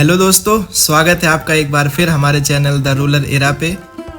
Hello दोस्तों, स्वागत है आपका एक बार फिर हमारे चैनल द रूरल एरा पे।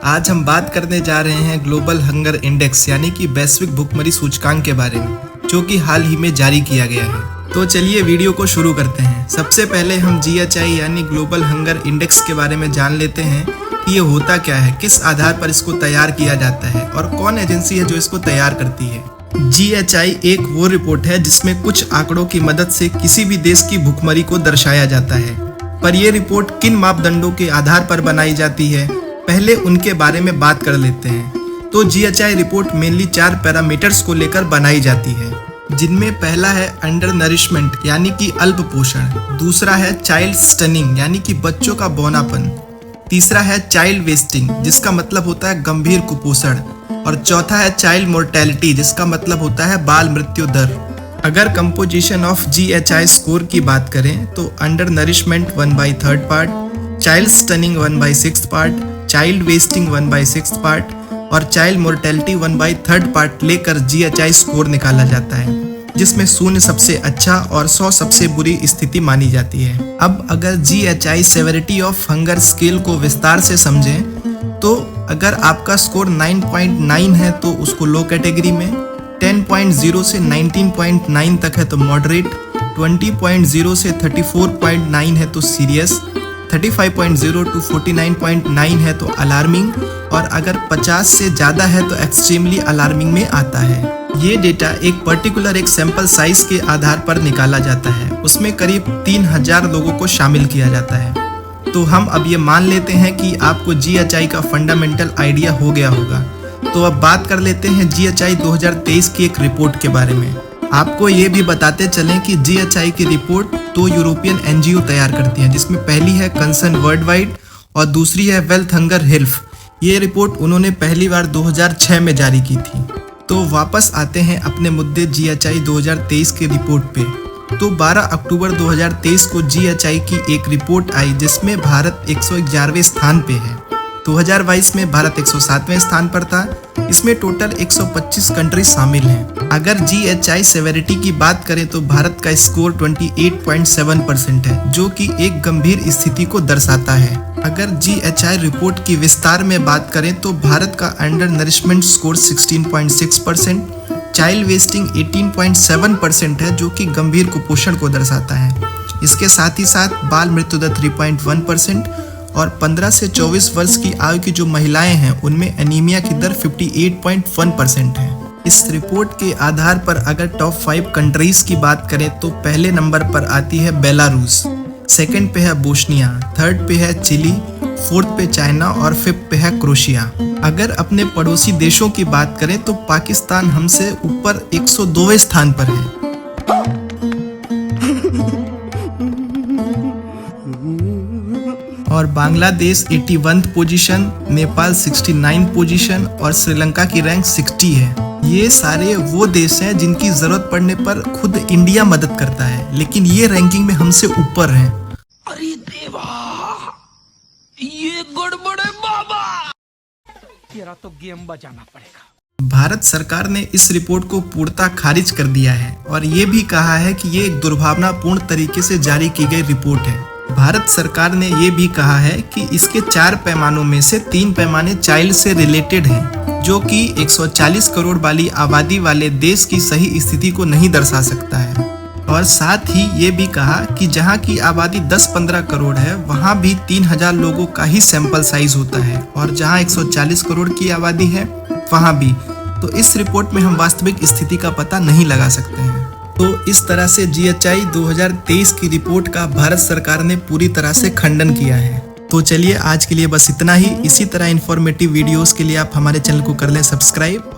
आज हम बात करने जा रहे हैं ग्लोबल हंगर इंडेक्स यानी कि वैश्विक भूखमरी सूचकांक के बारे में, जो कि हाल ही में जारी किया गया है। तो चलिए वीडियो को शुरू करते हैं। सबसे पहले हम GHI यानी ग्लोबल हंगर इंडेक्स के बारे में जान लेते हैं कि ये होता क्या है, किस आधार पर इसको तैयार किया जाता है और कौन एजेंसी है जो इसको तैयार करती है। GHI एक वो रिपोर्ट है जिसमें कुछ आंकड़ों की मदद से किसी भी देश की भूखमरी को दर्शाया जाता है। पर यह रिपोर्ट किन मापदंडों के आधार पर बनाई जाती है, पहले उनके बारे में बात कर लेते हैं। तो GHI रिपोर्ट मेनली 4 पैरामीटर्स को लेकर बनाई जाती है, जिनमें पहला है अंडर नरिशमेंट यानी कि अल्प पोषण, दूसरा है चाइल्ड स्टनिंग यानी कि बच्चों का बौनापन, तीसरा है चाइल्ड वेस्टिंग जिसका मतलब होता है गंभीर कुपोषण, और चौथा है चाइल्ड मोर्टेलिटी जिसका मतलब होता है बाल मृत्यु दर। अगर कंपोजिशन ऑफ GHI स्कोर की बात करें तो under nourishment 1/3 part, child stunning 1/6 part, child wasting 1/6 part और चाइल्ड मोर्टेलिटी 1/3 पार्ट लेकर GHI स्कोर निकाला जाता है, जिसमें 0 सबसे अच्छा और 100 सबसे बुरी स्थिति मानी जाती है। अब अगर GHI severity of hunger scale को विस्तार से समझें तो अगर आपका स्कोर 9.9 है तो उसको लो कैटेगरी में, 10.0 से 19.9 तक है तो मॉडरेट, 20.0 से 34.9 है तो सीरियस, 35.0 टू 49.9 है तो अलार्मिंग और अगर 50 से ज़्यादा है तो एक्सट्रीमली अलार्मिंग में आता है। ये डेटा एक पर्टिकुलर एक सैंपल साइज के आधार पर निकाला जाता है, उसमें करीब 3000 लोगों को शामिल किया जाता है। तो हम अब ये मान लेते हैं कि आपको GHI का फंडामेंटल आइडिया हो गया होगा। तो अब बात कर लेते हैं GHI 2023 की एक रिपोर्ट के बारे में। आपको ये भी बताते चलें कि GHI की रिपोर्ट 2 यूरोपियन NGO तैयार करती हैं, जिसमें पहली है कंसर्न वर्ल्ड वाइड और दूसरी है वेल्थ हंगर हेल्थ। ये रिपोर्ट उन्होंने पहली बार 2006 में जारी की थी। तो वापस आते हैं अपने मुद्दे GHI 2023 की रिपोर्ट पे। तो 12 अक्टूबर 2023 को GHI की एक रिपोर्ट आई जिसमें भारत 111वें स्थान पे है। 2022 में भारत 107वें स्थान पर था। इसमें टोटल 125 कंट्री शामिल हैं। अगर GHI सेवेरिटी की बात करें तो भारत का स्कोर 28.7% है, जो कि एक गंभीर स्थिति को दर्शाता है। अगर GHI रिपोर्ट की विस्तार में बात करें तो भारत का under nourishment score 16.6%, child wasting 18.7% है, जो कि गंभीर कुपोषण को दर्शाता है। इसके साथ ही साथ बाल मृत्यु दर 3.1% और 15 से 24 वर्ष की आयु की जो महिलाएं हैं उनमें एनीमिया की दर 58.1% है। इस रिपोर्ट के आधार पर अगर टॉप 5 कंट्रीज की बात करें तो पहले नंबर पर आती है बेलारूस, सेकंड पे है बोस्निया, थर्ड पे है चिली, फोर्थ पे चाइना और फिफ्थ पे है क्रोएशिया। अगर अपने पड़ोसी देशों की बात करें तो पाकिस्तान हमसे ऊपर 102वें स्थान पर है। और Bangladesh 81th position, Nepal 69 position और श्रीलंका की रैंक 60 है। ये सारे वो देश हैं जिनकी जरूरत पड़ने पर खुद इंडिया मदद करता है, लेकिन ये रैंकिंग में हमसे ऊपर हैं। अरे देवा, ये गड़बड़ है बाबा, तेरा तो गेम बजाना पड़ेगा। भारत सरकार ने इस रिपोर्ट को पूर्णतः खारिज कर दिया है और ये भी कहा है कि ये एक दुर्भावनापूर्ण तरीके से जारी की गई रिपोर्ट है। भारत सरकार ने ये भी कहा है कि इसके 4 पैमानों में से 3 पैमाने चाइल्ड से रिलेटेड हैं, जो कि 140 करोड़ वाली आबादी वाले देश की सही स्थिति को नहीं दर्शा सकता है। और साथ ही ये भी कहा कि जहाँ की आबादी 10-15 करोड़ है वहाँ भी 3000 लोगों का ही सैंपल साइज होता है, और जहाँ 140 करोड़ की आबादी है वहाँ भी। तो इस रिपोर्ट में हम वास्तविक स्थिति का पता नहीं लगा सकते हैं। तो इस तरह से GHI 2023 की रिपोर्ट का भारत सरकार ने पूरी तरह से खंडन किया है। तो चलिए आज के लिए बस इतना ही। इसी तरह इन्फॉर्मेटिव वीडियोस के लिए आप हमारे चैनल को कर लें सब्सक्राइब।